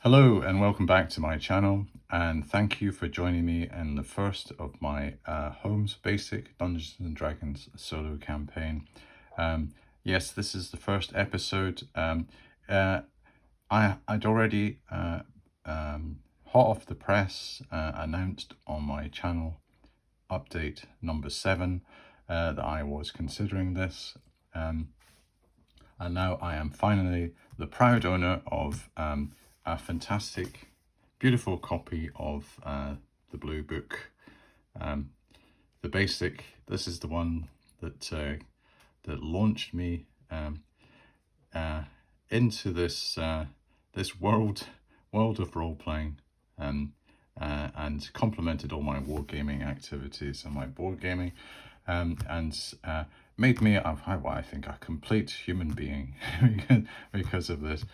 Hello and welcome back to my channel, and thank you for joining me in the first of my Holmes Basic Dungeons and Dragons solo campaign. Yes, this is the first episode. I'd already hot off the press announced on my channel update number 7 that I was considering this, and now I am finally the proud owner of a fantastic, beautiful copy of the Blue Book, the Basic. This is the one that that launched me into this this world of role playing, and complemented all my wargaming activities and my board gaming, and made me what I think a complete human being because of this.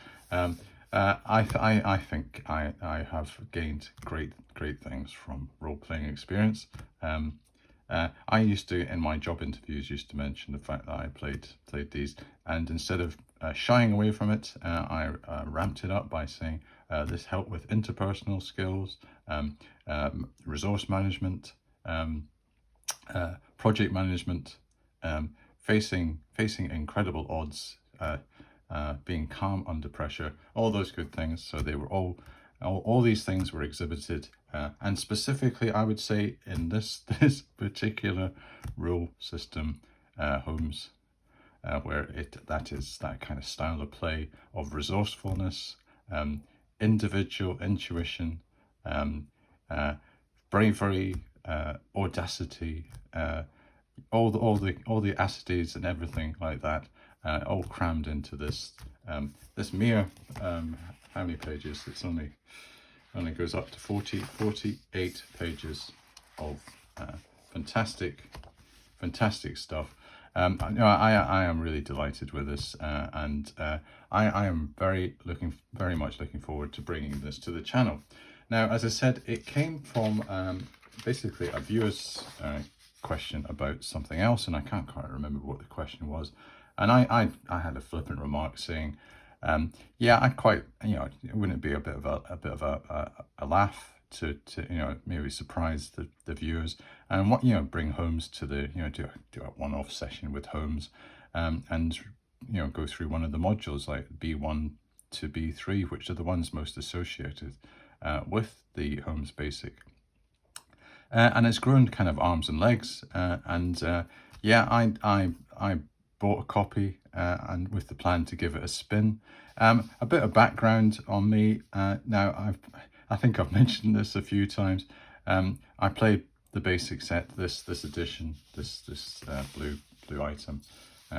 I think I have gained great things from role playing experience. I used to, in my job interviews, used to mention the fact that I played these, and instead of shying away from it, I ramped it up by saying this helped with interpersonal skills, resource management, project management, facing incredible odds, being calm under pressure, all those good things. So they were all these things were exhibited, and specifically I would say in this particular rule system, Holmes, where that is that kind of style of play of resourcefulness, individual intuition, bravery, audacity, all the acids and everything like that, all crammed into this this mere how many pages? It's only goes up to 48 pages of fantastic stuff. I am really delighted with this, and I am very much looking forward to bringing this to the channel. Now, as I said, it came from basically a viewer's question about something else, and I can't quite remember what the question was. And I had a flippant remark saying, yeah, I quite, wouldn't it be a bit of a laugh to maybe surprise the viewers, and what bring Holmes to the do a one-off session with Holmes, and go through one of the modules like B1 to B3, which are the ones most associated with the Holmes Basic. And it's grown kind of arms and legs, and yeah, I bought a copy, and with the plan to give it a spin. A bit of background on me. Now I think I've mentioned this a few times. I played the basic set, this edition, this blue item,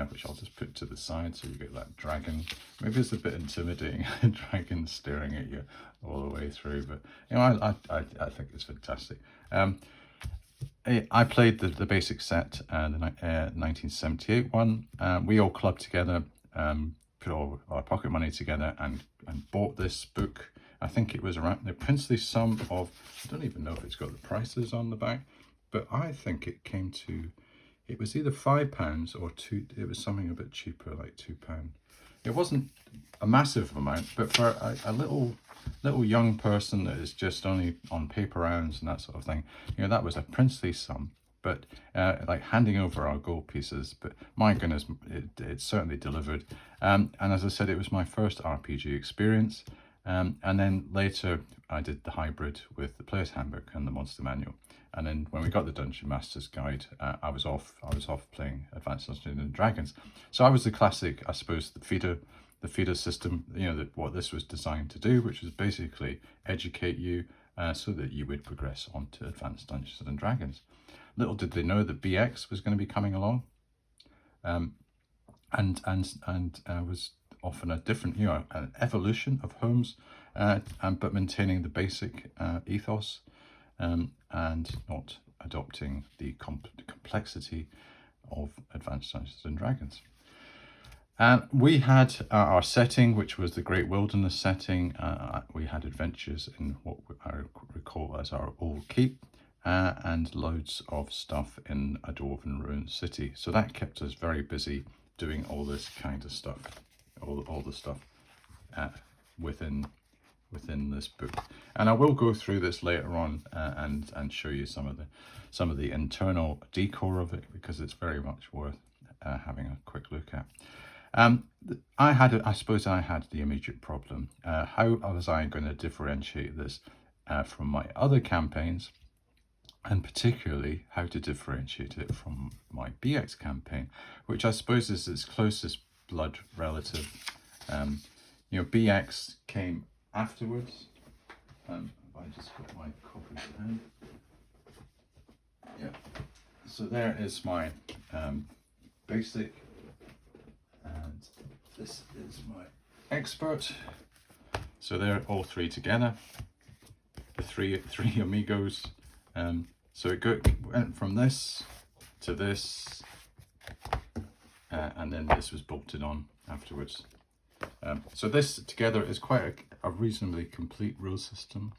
which I'll just put to the side so you get that dragon. Maybe it's a bit intimidating, a dragon staring at you all the way through, but I think it's fantastic. I played the basic set, the 1978 one. We all clubbed together, put all our pocket money together, and bought this book. I think it was around the princely sum of, I don't even know if it's got the prices on the back, but I think it came to, it was either £5 or £2. It was something a bit cheaper, like £2. It wasn't a massive amount, but for a little young person that is just only on paper rounds and that sort of thing, that was a princely sum. But like handing over our gold pieces, but my goodness, it certainly delivered. And as I said, it was my first RPG experience. And then later I did the hybrid with the Player's Handbook and the Monster Manual. And then when we got the Dungeon Master's Guide, I was off playing Advanced Dungeons and Dragons. So I was the classic, I suppose, the feeder system, what this was designed to do, which was basically educate you so that you would progress on to Advanced Dungeons and Dragons. Little did they know that BX was going to be coming along, and was often a different, an evolution of Holmes, but maintaining the basic ethos, and not adopting the complexity of Advanced Dungeons and Dragons. And we had our setting, which was the Great Wilderness setting. We had adventures in what I recall as our old keep, and loads of stuff in a dwarven ruined city. So that kept us very busy doing all this kind of stuff, all the stuff within within this book. And I will go through this later on and show you some of the internal decor of it, because it's very much worth having a quick look at. I suppose I had the immediate problem. How was I going to differentiate this from my other campaigns, and particularly how to differentiate it from my BX campaign, which I suppose is its closest blood relative. You know, BX came afterwards. I just got my copy to hand. Yeah. So there is my basic, and this is my expert. So they're all three together, the three amigos. So it went from this to this, and then this was bolted on afterwards. So this together is quite a reasonably complete rule system.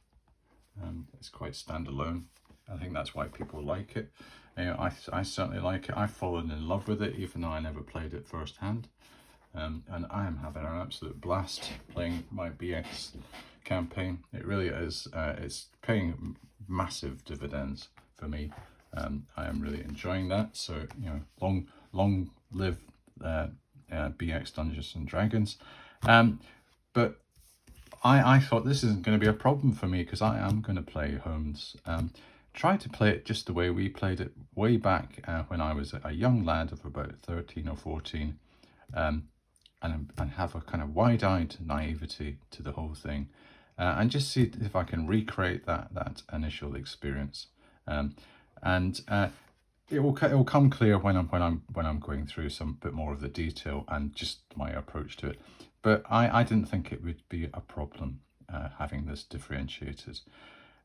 It's quite standalone. I think that's why people like it. You know, I certainly like it. I've fallen in love with it, even though I never played it firsthand. And I am having an absolute blast playing my BX campaign. It really is. It's paying massive dividends for me. I am really enjoying that. So, you know, long live BX Dungeons and Dragons. But I thought this isn't going to be a problem for me, because I am going to play Holmes. Try to play it just the way we played it way back when I was a young lad of about 13 or 14, and have a kind of wide-eyed naivety to the whole thing, and just see if I can recreate that initial experience. It will come clear when I'm going through some bit more of the detail and just my approach to it. But I didn't think it would be a problem having this differentiated.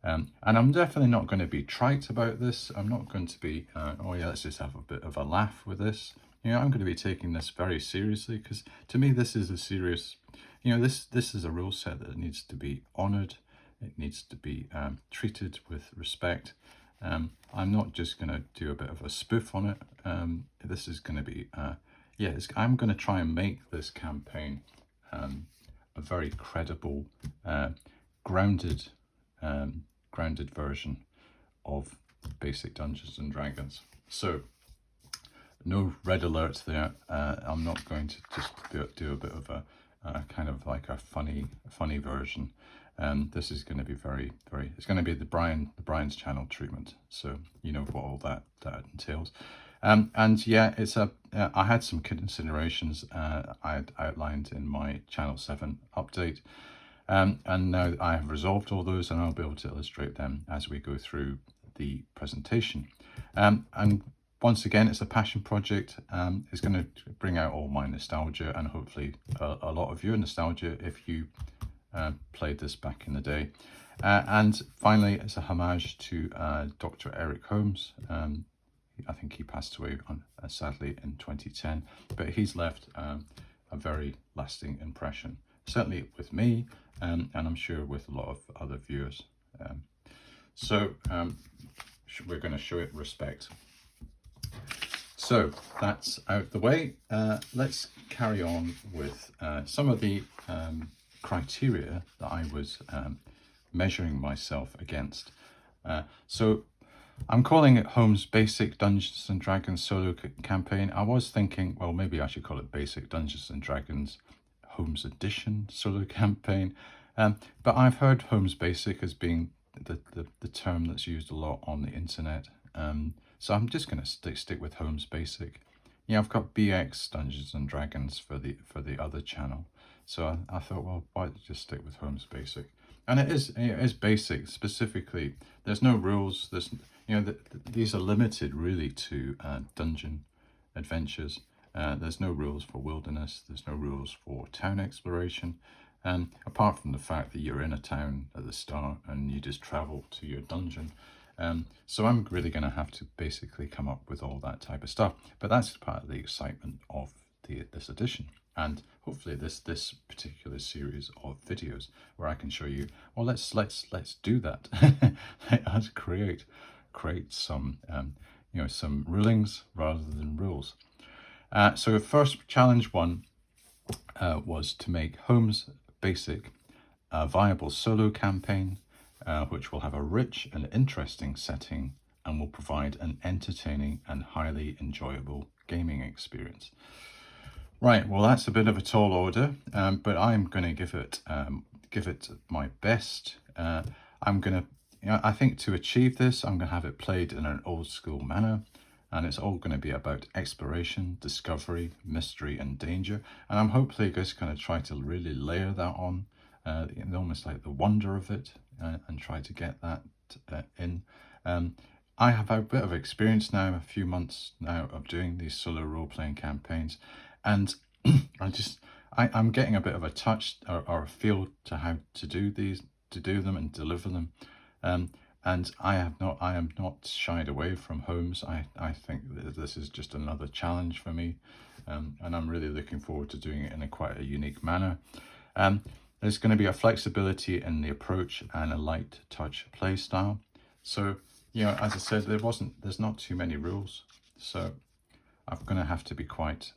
And I'm definitely not going to be trite about this. I'm not going to be, oh yeah, let's just have a bit of a laugh with this. You know, I'm going to be taking this very seriously, because to me this is a serious, you know, this is a rule set that needs to be honoured. It needs to be treated with respect. I'm not just going to do a bit of a spoof on it. This is going to be, I'm going to try and make this campaign a very credible, grounded version of basic Dungeons and Dragons. So no red alert there. I'm not going to just do a bit of a kind of like a funny version. This is going to be very, it's going to be the Brian's channel treatment. So you know what all that entails. And yeah, it's I had some considerations I had outlined in my Channel 7 update. And now I have resolved all those, and I'll be able to illustrate them as we go through the presentation. And once again, it's a passion project. It's going to bring out all my nostalgia, and hopefully a lot of your nostalgia if you played this back in the day. And finally, it's a homage to Dr. Eric Holmes. I think he passed away sadly in 2010, but he's left a very lasting impression, certainly with me, and I'm sure with a lot of other viewers. So we're going to show it respect. So that's out the way. Let's carry on with some of the criteria that I was measuring myself against. So I'm calling it Holmes Basic Dungeons and Dragons Solo Campaign. I was thinking, well, maybe I should call it Basic Dungeons and Dragons Holmes Edition Solo Campaign. But I've heard Holmes Basic as being the term that's used a lot on the internet. So I'm just going to stick with Holmes Basic. Yeah, I've got BX Dungeons and Dragons for the other channel. So I thought, well, why just stick with Holmes Basic? And it is basic. Specifically, there's no rules. These are limited really to dungeon adventures. There's no rules for wilderness. There's no rules for town exploration. Apart from the fact that you're in a town at the start and you just travel to your dungeon. So I'm really going to have to basically come up with all that type of stuff. But that's part of the excitement of this edition. And hopefully this particular series of videos where I can show you, well, let's do that. Let's create some some rulings rather than rules. So first challenge one was to make Holmes Basic a viable solo campaign, which will have a rich and interesting setting and will provide an entertaining and highly enjoyable gaming experience. Right, well, that's a bit of a tall order, but I'm going to give it my best. I'm going to, I think to achieve this, I'm going to have it played in an old school manner, and it's all going to be about exploration, discovery, mystery, and danger. And I'm hopefully just going to try to really layer that on, almost like the wonder of it, and try to get that in. I have a bit of experience now, a few months now, of doing these solo role-playing campaigns, and I'm getting a bit of a touch or a feel to how to do them and deliver them. And I am not shied away from Holmes. I think that this is just another challenge for me, and I'm really looking forward to doing it in quite a unique manner. There's going to be a flexibility in the approach and a light touch play style. So, as I said, there's not too many rules. So I'm going to have to be quite,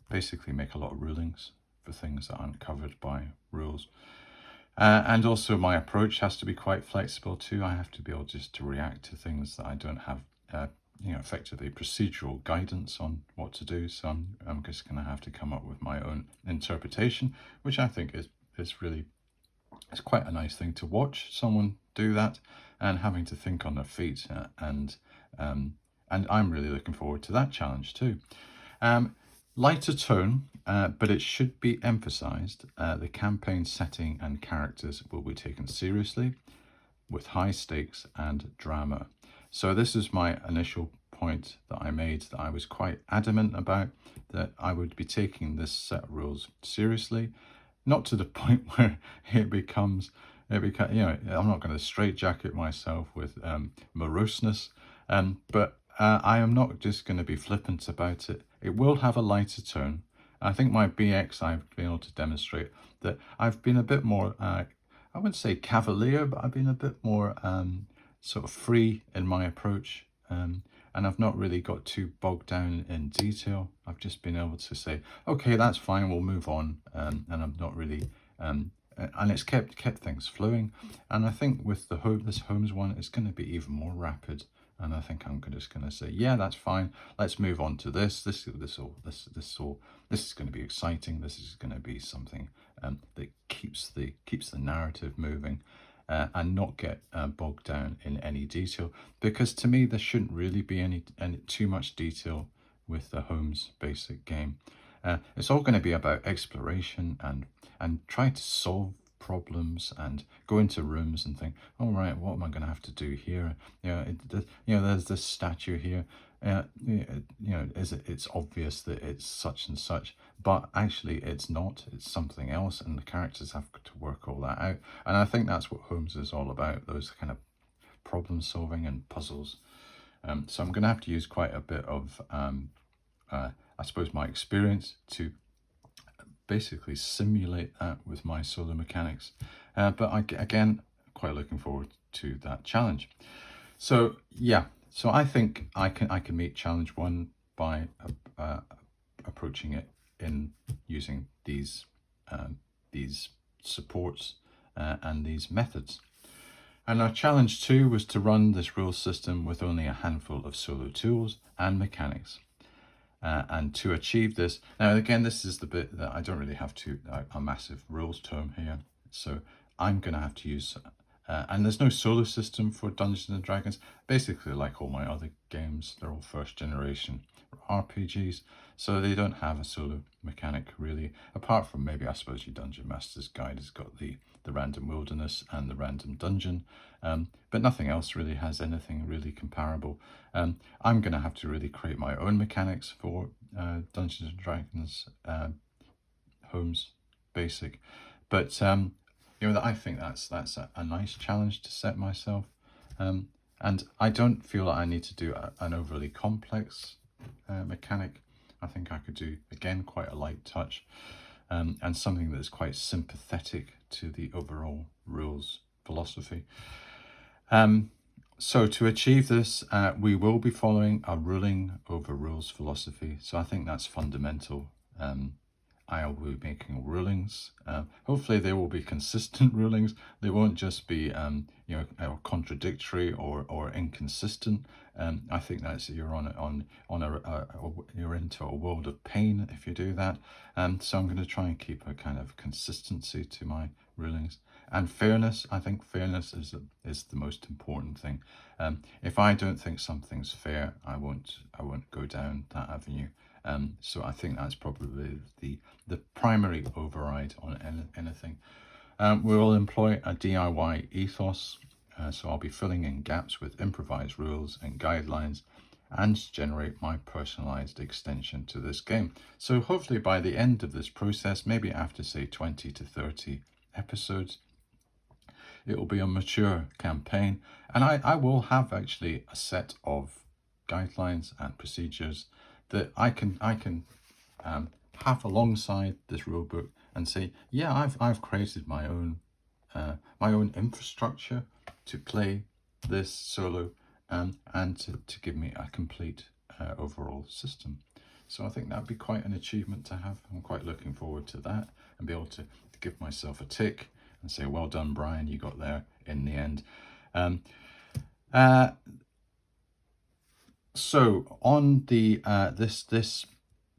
basically make a lot of rulings for things that aren't covered by rules. And also my approach has to be quite flexible too. I have to be able just to react to things that I don't have, effectively procedural guidance on what to do. So I'm just going to have to come up with my own interpretation, which I think is really, it's quite a nice thing to watch someone do that and having to think on their feet. And I'm really looking forward to that challenge too. Lighter tone, but it should be emphasized, the campaign setting and characters will be taken seriously with high stakes and drama. So this is my initial point that I made, that I was quite adamant about, that I would be taking this set of rules seriously, not to the point where it becomes, I'm not going to straitjacket myself with moroseness, but I am not just going to be flippant about it. It will have a lighter tone. I think my BX, I've been able to demonstrate that I've been a bit more, I wouldn't say cavalier, but I've been a bit more sort of free in my approach. And I've not really got too bogged down in detail. I've just been able to say, okay, that's fine, we'll move on. And I'm not really, and it's kept things flowing. And I think with this Holmes one, it's going to be even more rapid. And I think I'm just going to say, yeah, that's fine. Let's move on to this. This is going to be exciting. This is going to be something that keeps the narrative moving, and not get bogged down in any detail. Because to me, there shouldn't really be any too much detail with the Holmes Basic game. It's all going to be about exploration and trying to solve problems and go into rooms and think, all right, what am I going to have to do here? There's this statue here. It's obvious that it's such and such, but actually it's not. It's something else, and the characters have to work all that out. And I think that's what Holmes is all about, those kind of problem solving and puzzles. So I'm going to have to use quite a bit of, I suppose, my experience to basically simulate that with my solo mechanics. But again, quite looking forward to that challenge. So yeah, so I think I can meet challenge 1 by approaching it in using these supports and these methods. And our challenge 2 was to run this rule system with only a handful of solo tools and mechanics. And to achieve this, now again, this is the bit that I don't really have a massive rules term here. So I'm going to have to use, and there's no solo system for Dungeons and Dragons. Basically, like all my other games, they're all first generation RPGs. So they don't have a solo mechanic really, apart from maybe, I suppose, your Dungeon Master's Guide has got the random wilderness and the random dungeon, but nothing else really has anything really comparable. I'm going to have to really create my own mechanics for Dungeons and Dragons Holmes Basic, but I think that's a nice challenge to set myself, and I don't feel that I need to do an overly complex mechanic. I think I could do, again, quite a light touch, and something that is quite sympathetic to the overall rules philosophy. So to achieve this, we will be following a ruling over rules philosophy. So I think that's fundamental. I will be making rulings. Hopefully they will be consistent rulings. They won't just be contradictory or inconsistent. I think that's you're you're into a world of pain if you do that. So I'm going to try and keep a kind of consistency to my rulings. And fairness, I think fairness is the most important thing. If I don't think something's fair, I won't go down that avenue. So I think that's probably the primary override on anything. We will employ a DIY ethos. So I'll be filling in gaps with improvised rules and guidelines and generate my personalized extension to this game. So hopefully by the end of this process, maybe after say 20 to 30 episodes, it will be a mature campaign, and I will have actually a set of guidelines and procedures that I can have alongside this rulebook and say, yeah, I've created my own infrastructure to play this solo, and to give me a complete overall system. So I think that'd be quite an achievement to have. I'm quite looking forward to that and be able to give myself a tick and say, well done, Brian, you got there in the end. So on the this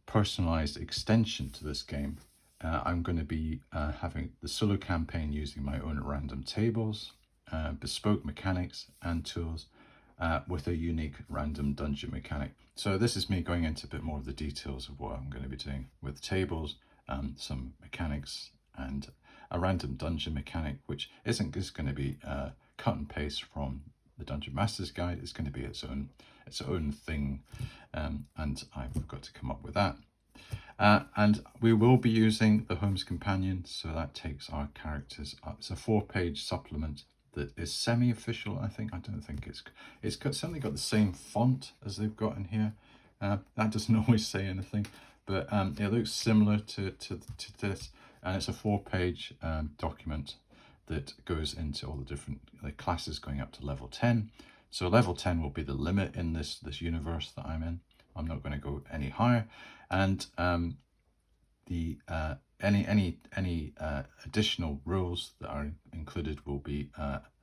personalized extension to this game, I'm going to be having the solo campaign using my own random tables, bespoke mechanics and tools, with a unique random dungeon mechanic. So this is me going into a bit more of the details of what I'm going to be doing with tables, some mechanics, and a random dungeon mechanic, which isn't just going to be cut and paste from the Dungeon Master's Guide. It's going to be its own thing, and I've got to come up with that. And we will be using the Holmes Companion, so that takes our characters up. It's a 4-page supplement that is semi-official, I think. I don't think it's certainly got the same font as they've got in here. That doesn't always say anything, but it looks similar to this. And it's a 4-page document that goes into all the different classes going up to level 10. So level 10 will be the limit in this universe that I'm in. I'm not going to go any higher. And any additional rules that are included will be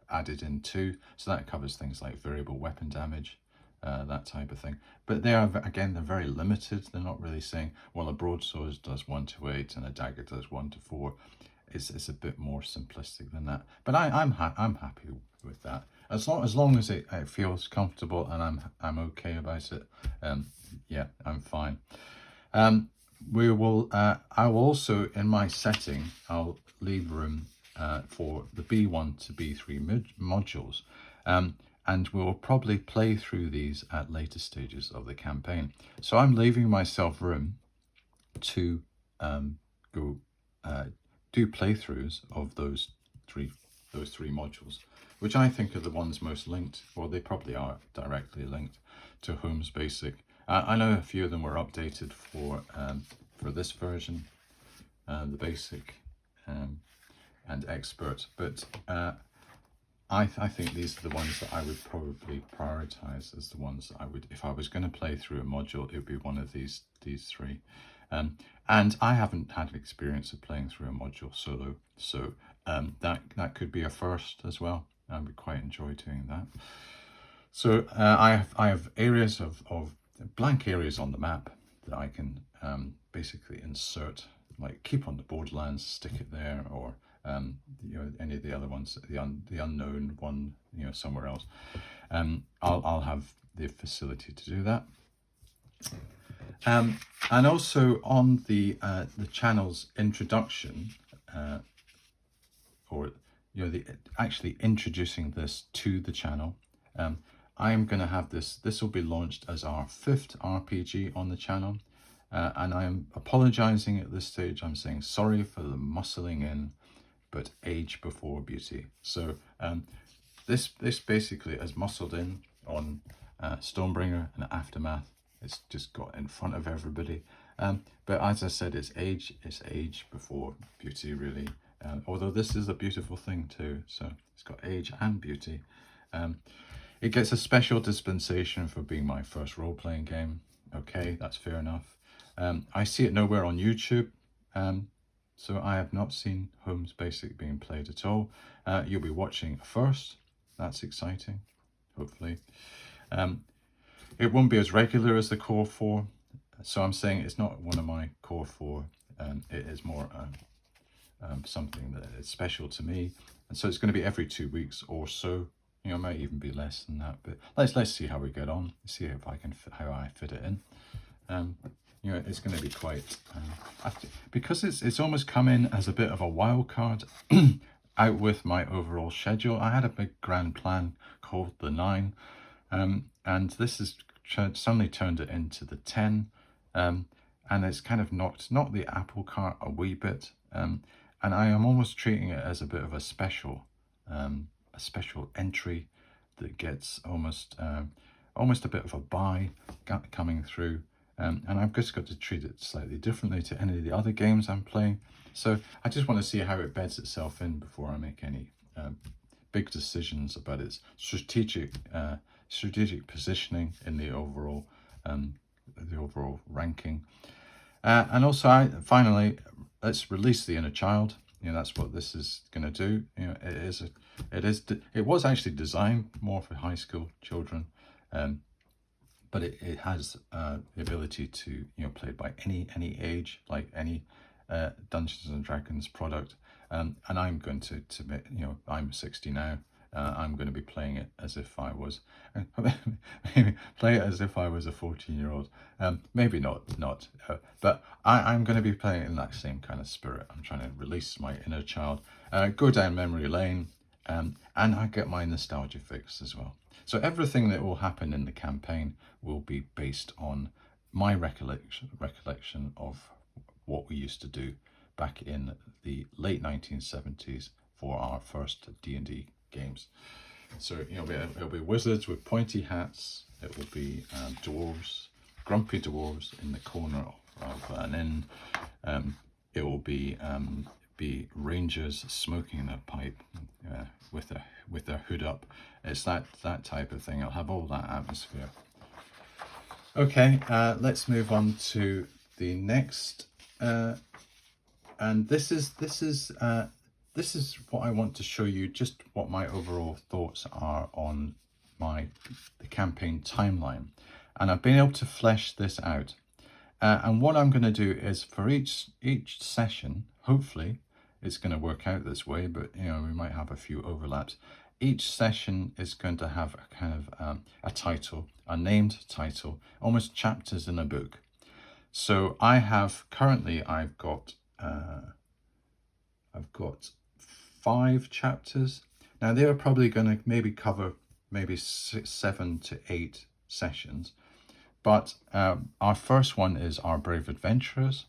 added in too. So that covers things like variable weapon damage, that type of thing. But they are, again, they're very limited. They're not really saying, well, a broadsword does 1 to 8 and a dagger does 1 to 4. It's a bit more simplistic than that. But I'm happy with that. As long as it feels comfortable and I'm okay about it. Yeah, I'm fine. I will also, in my setting, I'll leave room for the B1 to B3 modules. And we'll probably play through these at later stages of the campaign. So I'm leaving myself room to go do playthroughs of those three modules, which I think are the ones most linked, or they probably are directly linked to Holmes Basic. I know a few of them were updated for this version, the Basic and Expert, but I think these are the ones that I would probably prioritize as the ones that I would, if I was going to play through a module, it would be one of these three. And I haven't had experience of playing through a module solo, so that could be a first as well. I would quite enjoy doing that. So I have areas of blank areas on the map that I can basically insert, like keep on the Borderlands, stick it there, or any of the other ones, the unknown one, somewhere else. I'll have the facility to do that. And also on the channel's introduction, or actually introducing this to the channel, I am going to have this will be launched as our 5th RPG on the channel, and I am apologizing at this stage. I'm saying sorry for the muscling in, but age before beauty. So this basically has muscled in on Stonebringer and Aftermath. It's just got in front of everybody. But as I said, it's age before beauty, really. Although this is a beautiful thing too. So it's got age and beauty. It gets a special dispensation for being my first role-playing game. Okay, that's fair enough. I see it nowhere on YouTube. So I have not seen Holmes Basic being played at all. You'll be watching first. That's exciting, hopefully. It won't be as regular as the core 4. So I'm saying it's not one of my core 4. It is more something that is special to me. And so it's going to be every 2 weeks or so. You know, it might even be less than that. But let's see how we get on. See if I can how I fit it in. You know, it's going to be quite because it's almost come in as a bit of a wild card out with my overall schedule. I had a big grand plan called the 9, and this has suddenly turned it into the 10, and it's kind of knocked the apple cart a wee bit, and I am almost treating it as a bit of a special entry that gets almost a bit of a buy coming through. And I've just got to treat it slightly differently to any of the other games I'm playing. So I just want to see how it beds itself in before I make any big decisions about its strategic positioning in the overall ranking. And also, finally, let's release the inner child. You know, that's what this is going to do. You know, it was actually designed more for high school children. But it has the ability to, you know, played by any age, like any Dungeons and Dragons product. And I'm going to you know, I'm 60 now. I'm going to be playing it as if I was, maybe play it as if I was a 14-year-old. Maybe not, but I'm going to be playing it in that same kind of spirit. I'm trying to release my inner child, go down memory lane, and I get my nostalgia fix as well. So everything that will happen in the campaign will be based on my recollection of what we used to do back in the late 1970s for our first D&D games. So, you know, it'll be wizards with pointy hats. It will be dwarves, grumpy dwarves in the corner of an inn. It will be rangers smoking their pipe with their hood up. It's that type of thing. It'll have all that atmosphere. Okay, let's move on to the next, and this is what I want to show you, just what my overall thoughts are on the campaign timeline, and I've been able to flesh this out. And what I'm going to do is for each session, hopefully it's going to work out this way, but you know, we might have a few overlaps. Each session is going to have a kind of a title, a named title, almost chapters in a book. So I have currently I've got 5 chapters. Now they are probably going to maybe cover 7 to 8 sessions. But our first one is our Brave Adventurers.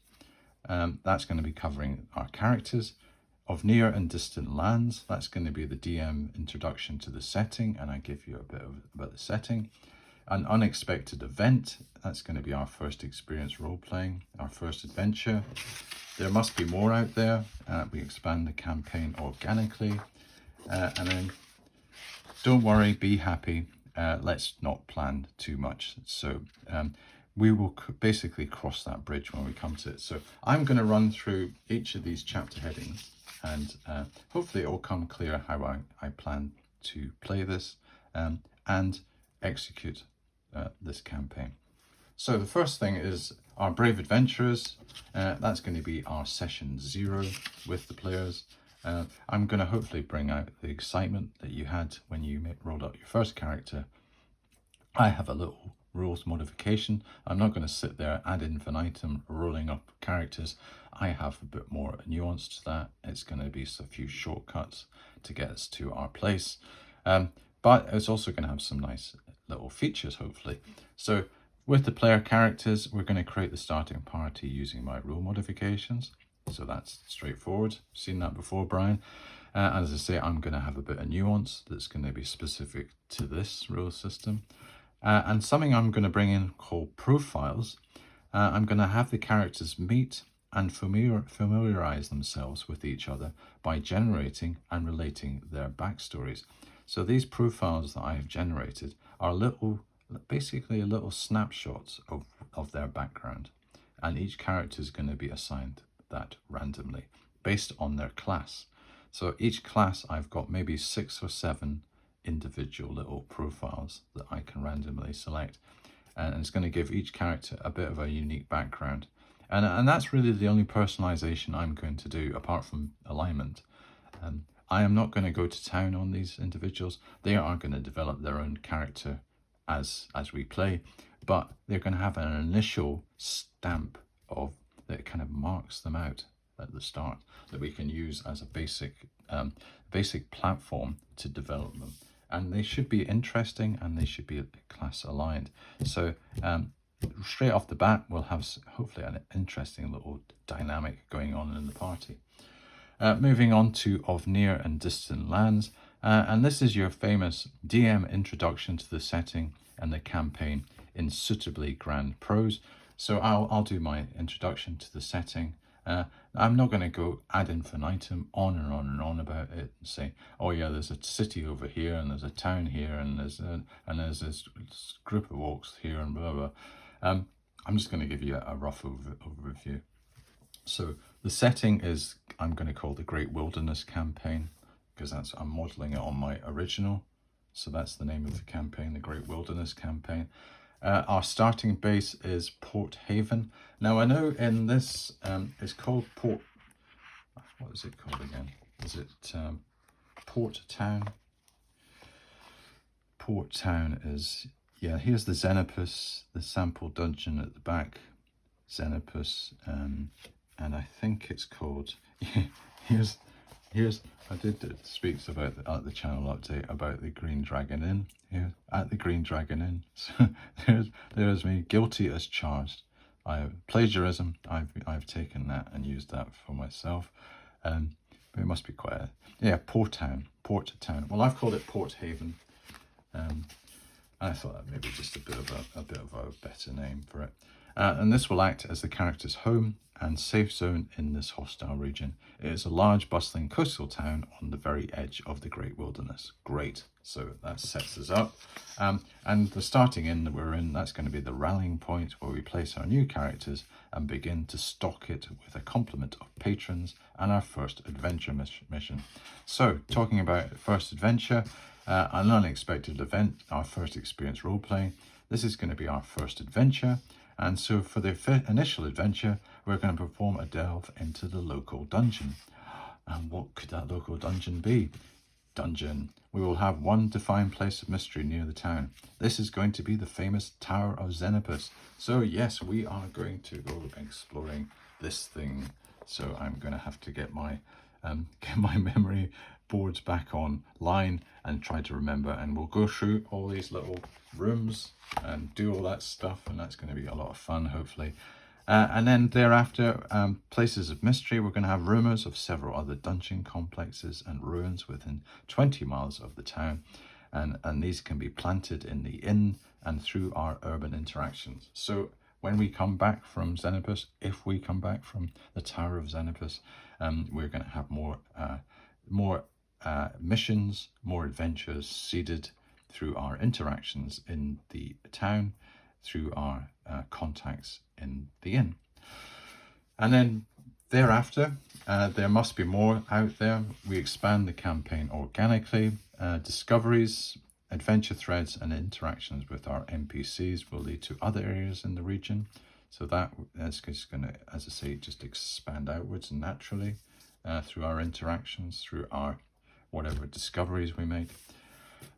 That's going to be covering our characters. Of Near and Distant Lands, that's going to be the DM introduction to the setting, and I give you a bit about the setting. An Unexpected Event, that's going to be our first experience role-playing, our first adventure. There Must Be More Out There. We expand the campaign organically. And then Don't Worry, Be Happy. Let's not plan too much. So we will basically cross that bridge when we come to it. So I'm going to run through each of these chapter headings, and hopefully it will come clear how I plan to play this and execute this campaign. So the first thing is our Brave Adventurers. That's going to be our session 0 with the players. I'm going to hopefully bring out the excitement that you had when you rolled out your first character. I have a little rules modification. I'm not going to sit there ad infinitum rolling up characters. I have a bit more nuance to that. It's going to be a few shortcuts to get us to our place. But it's also going to have some nice little features, hopefully. So with the player characters, we're going to create the starting party using my rule modifications. So that's straightforward. Seen that before, Brian. As I say, I'm going to have a bit of nuance that's going to be specific to this rule system. And something I'm going to bring in called profiles. I'm going to have the characters meet and familiarize themselves with each other by generating and relating their backstories. So these profiles that I have generated are basically little snapshots of their background. And each character is going to be assigned that randomly based on their class. So each class, I've got maybe 6 or 7 individual little profiles that I can randomly select. And it's going to give each character a bit of a unique background. And that's really the only personalization I'm going to do, apart from alignment. I am not going to go to town on these individuals. They are going to develop their own character as we play, but they're going to have an initial stamp of that kind of marks them out at the start that we can use as a basic platform to develop them. And they should be interesting and they should be class aligned. So straight off the bat, we'll have hopefully an interesting little dynamic going on in the party. Moving on to Of Near and Distant Lands, and this is your famous DM introduction to the setting and the campaign in suitably grand prose. So I'll do my introduction to the setting. I'm not going to go ad infinitum on and on and on about it and say, oh yeah, there's a city over here and there's a town here and there's this group of orcs here and blah blah. I'm just going to give you a rough overview. So the setting is, I'm going to call the Great Wilderness Campaign, because I'm modeling it on my original. So that's the name of the campaign, the Great Wilderness Campaign. Our starting base is Port Haven. Now I know in this, it's called Port, what is it called again? Is it Port Town? Port Town is, yeah, here's the Xenopus, the sample dungeon at the back. Xenopus, and I think it's called, here's I did speaks about at the channel update about the Green Dragon Inn. Here at the Green Dragon Inn. So there's me, guilty as charged. Plagiarism. I've taken that and used that for myself. But it must be quite Port Town. Well, I've called it Port Haven. I thought that maybe just a bit of a better name for it. And this will act as the character's home and safe zone in this hostile region. It is a large, bustling coastal town on the very edge of the Great Wilderness. Great. So that sets us up. And the starting inn that we're in, that's going to be the rallying point where we place our new characters and begin to stock it with a complement of patrons and our first adventure mission. So, talking about first adventure, an unexpected event, our first experience role-playing. This is going to be our first adventure. And so for the initial adventure, we're going to perform a delve into the local dungeon. And what could that local dungeon be? We will have one defined place of mystery near the town. This is going to be the famous Tower of Xenopus. So yes, we are going to go exploring this thing. So I'm going to have to get my memory boards back online and try to remember, and we'll go through all these little rooms and do all that stuff, and that's going to be a lot of fun, hopefully. And then thereafter, places of mystery, we're going to have rumours of several other dungeon complexes and ruins within 20 miles of the town, and these can be planted in the inn and through our urban interactions. So when we come back from Xenopus, if we come back from the Tower of Xenopus, we're going to have more missions, more adventures seeded through our interactions in the town, through our contacts in the inn. And then thereafter, there must be more out there. We expand the campaign organically. Discoveries, adventure threads, and interactions with our NPCs will lead to other areas in the region. So that's just going to, as I say, just expand outwards naturally through our interactions, through our whatever discoveries we make.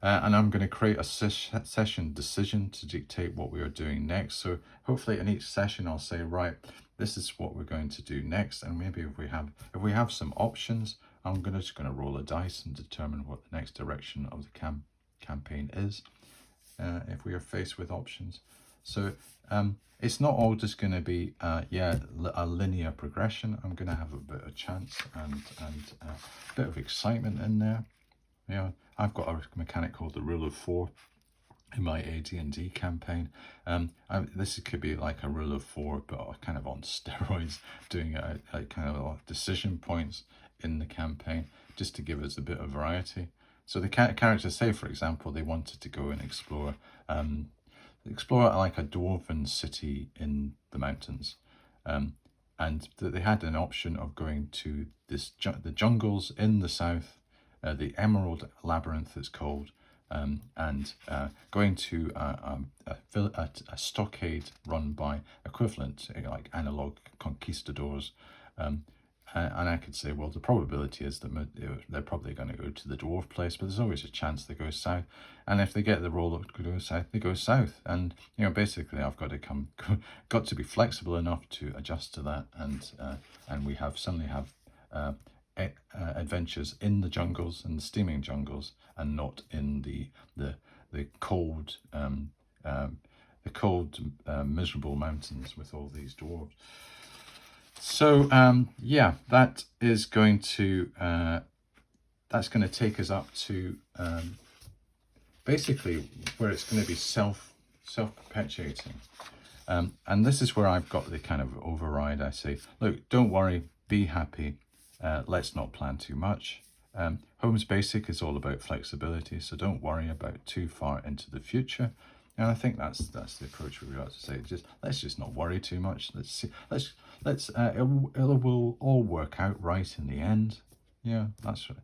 And I'm going to create a session decision to dictate what we are doing next. So hopefully in each session I'll say, right, this is what we're going to do next. And maybe if we have some options, I'm just going to roll a dice and determine what the next direction of the campaign is if we are faced with options. So it's not all just going to be a linear progression. I'm going to have a bit of chance and a bit of excitement in there. Yeah, I've got a mechanic called the Rule of 4 in my AD&D campaign. This could be like a Rule of 4, but kind of on steroids, doing a kind of like decision points in the campaign, just to give us a bit of variety. So the characters, say for example, they wanted to go and explore like a dwarven city in the mountains. and they had an option of going to the jungles in the south, the Emerald Labyrinth it's called, and going to a stockade run by equivalent, like analog conquistadors. And I could say, well, the probability is that they're probably going to go to the dwarf place, but there's always a chance they go south. And if they get the role to go south, they go south. And basically, I've got to got to be flexible enough to adjust to that. And we suddenly have adventures in the jungles and steaming jungles, and not in the cold miserable mountains with all these dwarves. So yeah, that is going to that's going to take us up to basically where it's going to be self-perpetuating, and this is where I've got the kind of override. I say, look, don't worry, be happy. Let's not plan too much. Holmes Basic is all about flexibility, so don't worry about too far into the future. And I think that's the approach we ought to say. Let's just not worry too much. Let's see. It will all work out right in the end. Yeah, that's right.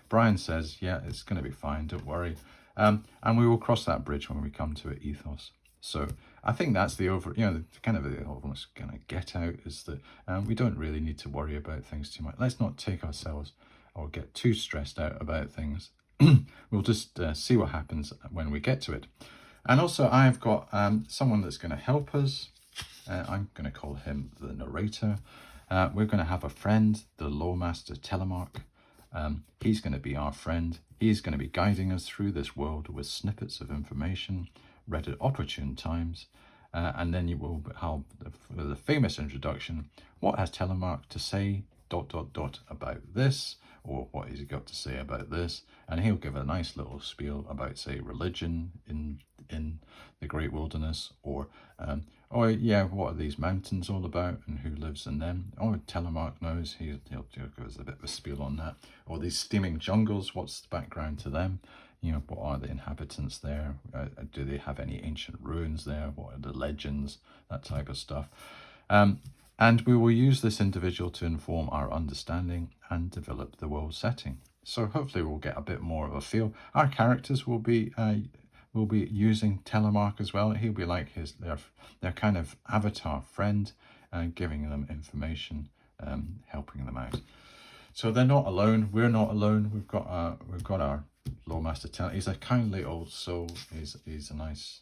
Brian says, yeah, it's going to be fine. Don't worry. And we will cross that bridge when we come to it. Ethos. So I think that's the kind of the almost kind of get out is that we don't really need to worry about things too much. Let's not take ourselves or get too stressed out about things. We'll just see what happens when we get to it. And also I've got someone that's going to help us. I'm going to call him the narrator. We're going to have a friend, the Lawmaster Telemark. He's going to be our friend. He's going to be guiding us through this world with snippets of information read at opportune times. And then you will have the famous introduction. What has Telemark to say ... about this? Or what has he got to say about this? And he'll give a nice little spiel about, say, religion in the great wilderness, or yeah, what are these mountains all about and who lives in them? Oh, Telemark knows. He'll give us a bit of a spiel on that. Or these steaming jungles, what's the background to them? What are the inhabitants there? Do they have any ancient ruins there? What are the legends? That type of stuff. And we will use this individual to inform our understanding and develop the world setting. So hopefully we'll get a bit more of a feel. Our characters will be using Telemark as well. He'll be like their kind of avatar friend, giving them information, helping them out. So they're not alone. We're not alone. We've got our Lawmaster Telemark. He's a kindly old soul. He's a nice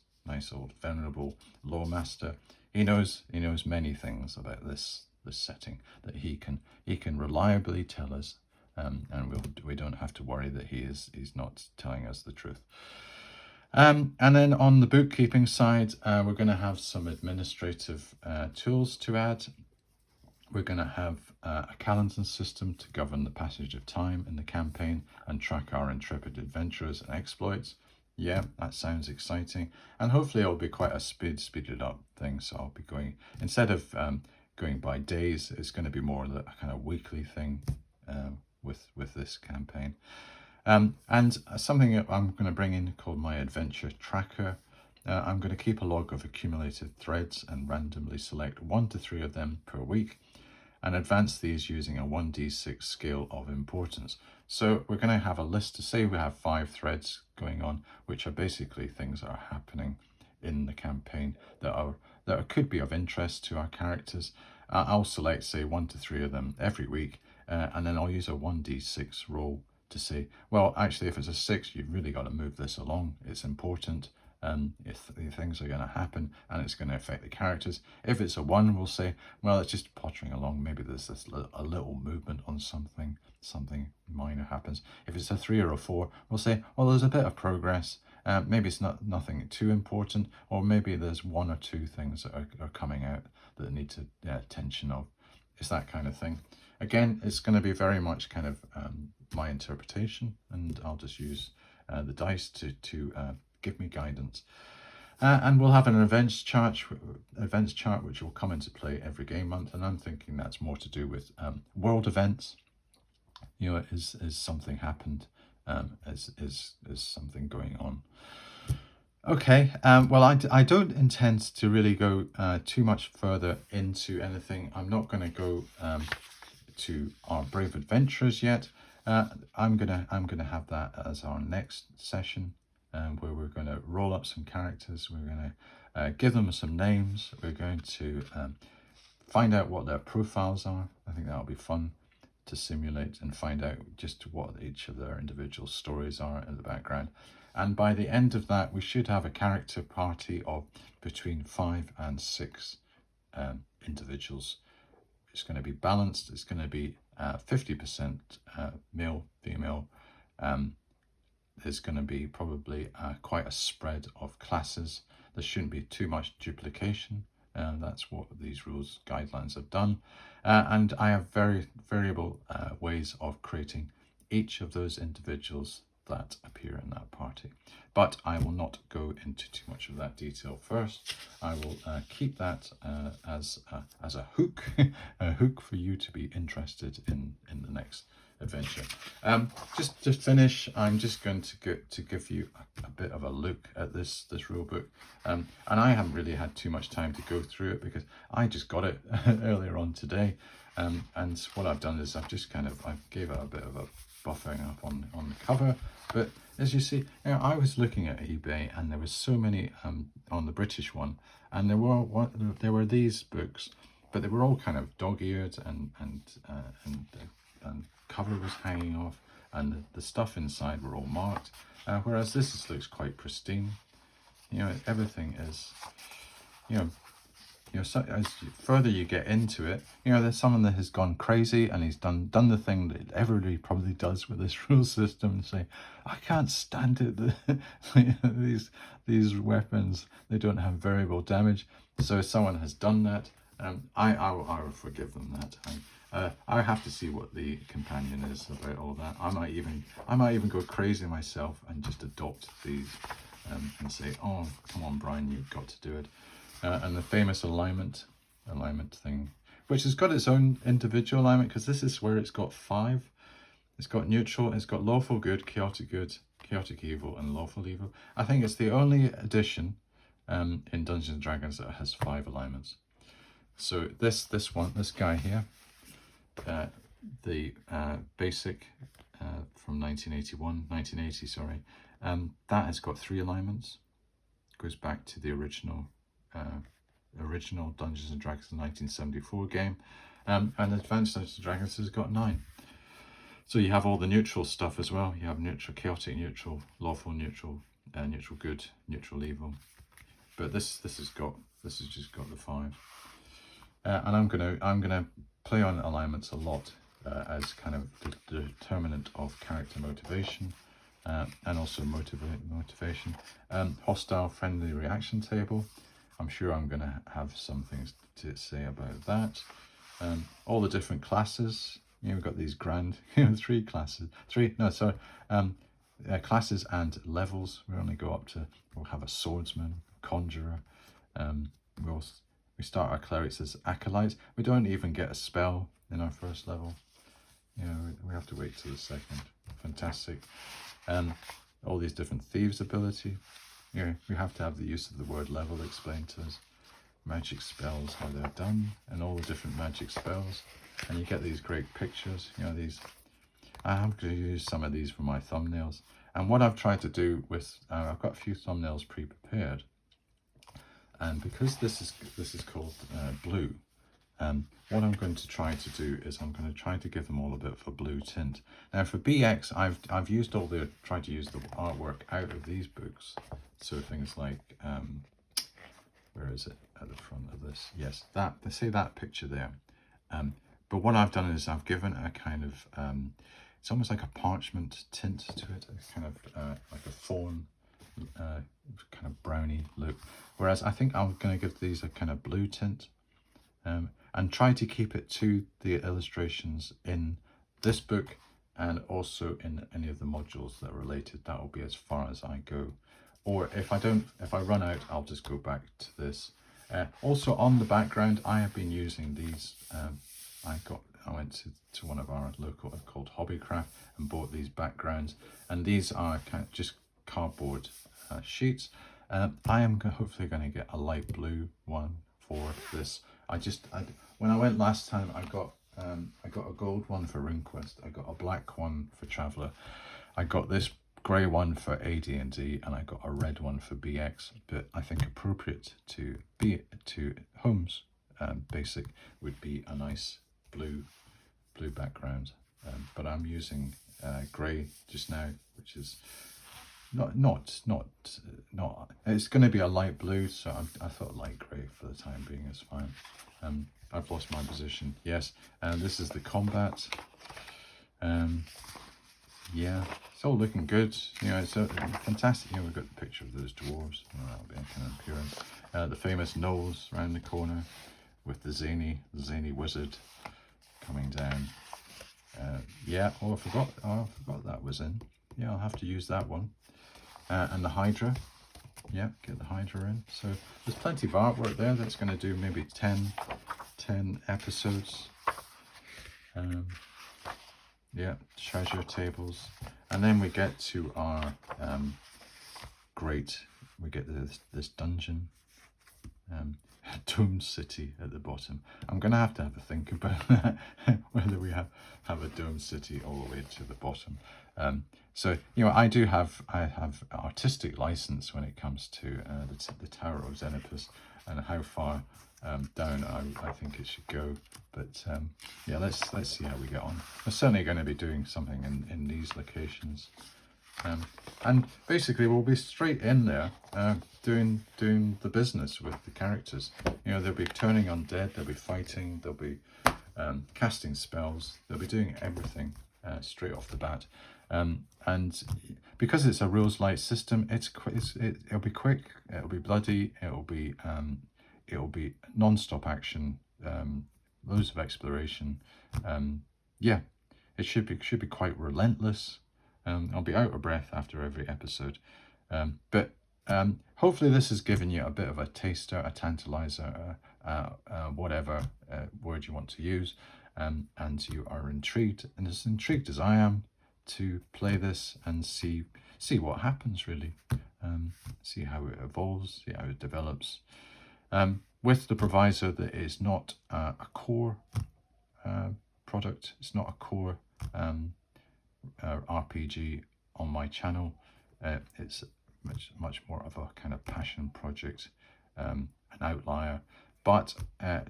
old venerable Lawmaster. He knows many things about this setting that he can reliably tell us, and we don't have to worry that he's not telling us the truth. And then on the bookkeeping side, we're going to have some administrative tools to add. We're going to have a calendar system to govern the passage of time in the campaign and track our intrepid adventurers and exploits. Yeah, that sounds exciting. And hopefully it'll be quite a speeded up thing. So I'll be going, instead of going by days, it's going to be more a kind of weekly thing with this campaign. And something that I'm going to bring in called my adventure tracker. I'm going to keep a log of accumulated threads and randomly select 1 to 3 of them per week, and advance these using a 1d6 scale of importance. So we're going to have a list to say we have 5 threads going on, which are basically things that are happening in the campaign that could be of interest to our characters. I'll select, say, 1 to 3 of them every week, and then I'll use a 1d6 roll to say, well, actually, if it's a 6, you've really got to move this along. It's important. If things are going to happen and it's going to affect the characters. If it's a 1, we'll say, well, it's just pottering along. Maybe there's a little movement on something minor happens. If it's a 3 or a 4, we'll say, well, there's a bit of progress. Maybe it's nothing too important, or maybe there's 1 or 2 things that are coming out that need to attention of. It's that kind of thing. Again, it's going to be very much kind of my interpretation, and I'll just use the dice to give me guidance. And we'll have an events chart which will come into play every game month, and I'm thinking that's more to do with world events. Is something happened? Is something going on? Okay, well, I don't intend to really go too much further into anything. I'm not going to go to our Brave Adventurers yet. I'm gonna have that as our next session, where we're going to roll up some characters. We're going to give them some names. We're going to find out what their profiles are. I think that'll be fun to simulate and find out just what each of their individual stories are in the background. And by the end of that, we should have a character party of between 5 and 6 individuals. It's going to be balanced. It's going to be 50% male, female. There's going to be probably quite a spread of classes. There shouldn't be too much duplication. That's what these rules guidelines have done. And I have very variable ways of creating each of those individuals that appear in that party. But I will not go into too much of that detail first. I will keep that as a hook, a hook for you to be interested in the next adventure. Just to finish, I'm just going to give you a bit of a look at this rule book, and I haven't really had too much time to go through it because I just got it earlier on today, and what I've done is I gave it a bit of a buffering up on the cover. But as you see, I was looking at eBay and there was so many on the British one, and there were these books, but they were all kind of dog-eared and cover was hanging off, and the stuff inside were all marked, whereas this looks quite pristine. Everything is, so as further you get into it, there's someone that has gone crazy and he's done the thing that everybody probably does with this rule system and say, I can't stand it. These weapons, they don't have variable damage. So if someone has done that, I will forgive them that. I have to see what the companion is about all that. I might even go crazy myself and just adopt these and say, oh, come on, Brian, you've got to do it. And the famous alignment thing, which has got its own individual alignment, because this is where it's got 5. It's got neutral, it's got lawful good, chaotic evil, and lawful evil. I think it's the only edition in Dungeons and Dragons that has 5 alignments. So this guy here, the basic from 1980, sorry, that has got 3 alignments. Goes back to the original Dungeons and Dragons 1974 game, and Advanced Dungeons and Dragons has got 9. So you have all the neutral stuff as well. You have neutral, chaotic, neutral, lawful, neutral, neutral good, neutral evil. But this has just got the 5. And I'm gonna play on alignments a lot as kind of the determinant of character motivation, and also motivation. Hostile friendly reaction table. I'm sure I'm going to have some things to say about that. All the different classes. We've got these grand 3 classes. Classes and levels. We'll have a swordsman, conjurer. We start our clerics as acolytes. We don't even get a spell in our first level. We have to wait till the second. Fantastic. All these different thieves ability. We have to have the use of the word level explained to us. Magic spells, how they're done, and all the different magic spells. And you get these great pictures. I'm going to use some of these for my thumbnails. And what I've tried to do with, I've got a few thumbnails pre-prepared. And because this is called blue, what I'm going to try to do is I'm going to try to give them all a bit of a blue tint. Now for BX, I've tried to use the artwork out of these books. So things like, where is it at the front of this? Yes, that picture there. But what I've done is I've given a kind of, it's almost like a parchment tint to it, it's kind of like a fawn, kind of browny look. Whereas I think I'm going to give these a kind of blue tint, and try to keep it to the illustrations in this book and also in any of the modules that are related. That will be as far as I go. Or if I run out, I'll just go back to this. Also on the background, I have been using these. I went to one of our local called Hobbycraft and bought these backgrounds, and these are kind of just cardboard sheets. I am hopefully going to get a light blue one for this. When I went last time, I got a gold one for RuneQuest. I got a black one for Traveller. I got this grey one for AD&D, and I got a red one for BX. But I think appropriate to Holmes Basic would be a nice blue background. But I'm using grey just now, which is not. It's going to be a light blue, so I thought light grey for the time being is fine. I've lost my position. Yes, and this is the combat. Yeah, it's all looking good. You know, it's fantastic. You know, we've got the picture of those dwarves. That'll be a kind of appearance. The famous nose around the corner with the zany wizard coming down. Yeah. Oh, I forgot that was in. Yeah, I'll have to use that one. And the Hydra. Yeah, get the Hydra in. So there's plenty of artwork there. That's going to do maybe 10 episodes. Yeah, treasure tables. And then we get to our we get this dungeon. Dome City at the bottom. I'm going to have a think about that, whether we have a Dome City all the way to the bottom. So, you know, I have artistic license when it comes to the Tower of Xenopus and how far down I think it should go. But yeah, let's see how we get on. We're certainly going to be doing something in these locations. And basically we'll be straight in there doing the business with the characters. You know, they'll be turning undead, they'll be fighting, they'll be casting spells, they'll be doing everything straight off the bat. And because it's a rules light system, it'll be quick, it'll be bloody, it'll be non-stop action, loads of exploration. Yeah, it should be quite relentless. I'll be out of breath after every episode, but hopefully this has given you a bit of a taster, a tantalizer, whatever word you want to use, and you are intrigued, and as intrigued as I am to play this and see what happens, really. See how it evolves, see how it develops, with the proviso that it is not a core product. It's not a core RPG on my channel. It's much more of a kind of passion project, an outlier. But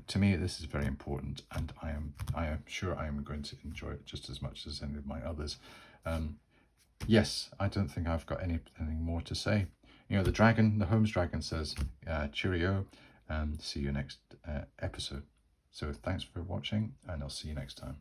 to me, this is very important, and I am sure I am going to enjoy it just as much as any of my others. Yes, I don't think I've got anything more to say. You know, the Holmes dragon says, cheerio, and see you next episode. So thanks for watching, and I'll see you next time.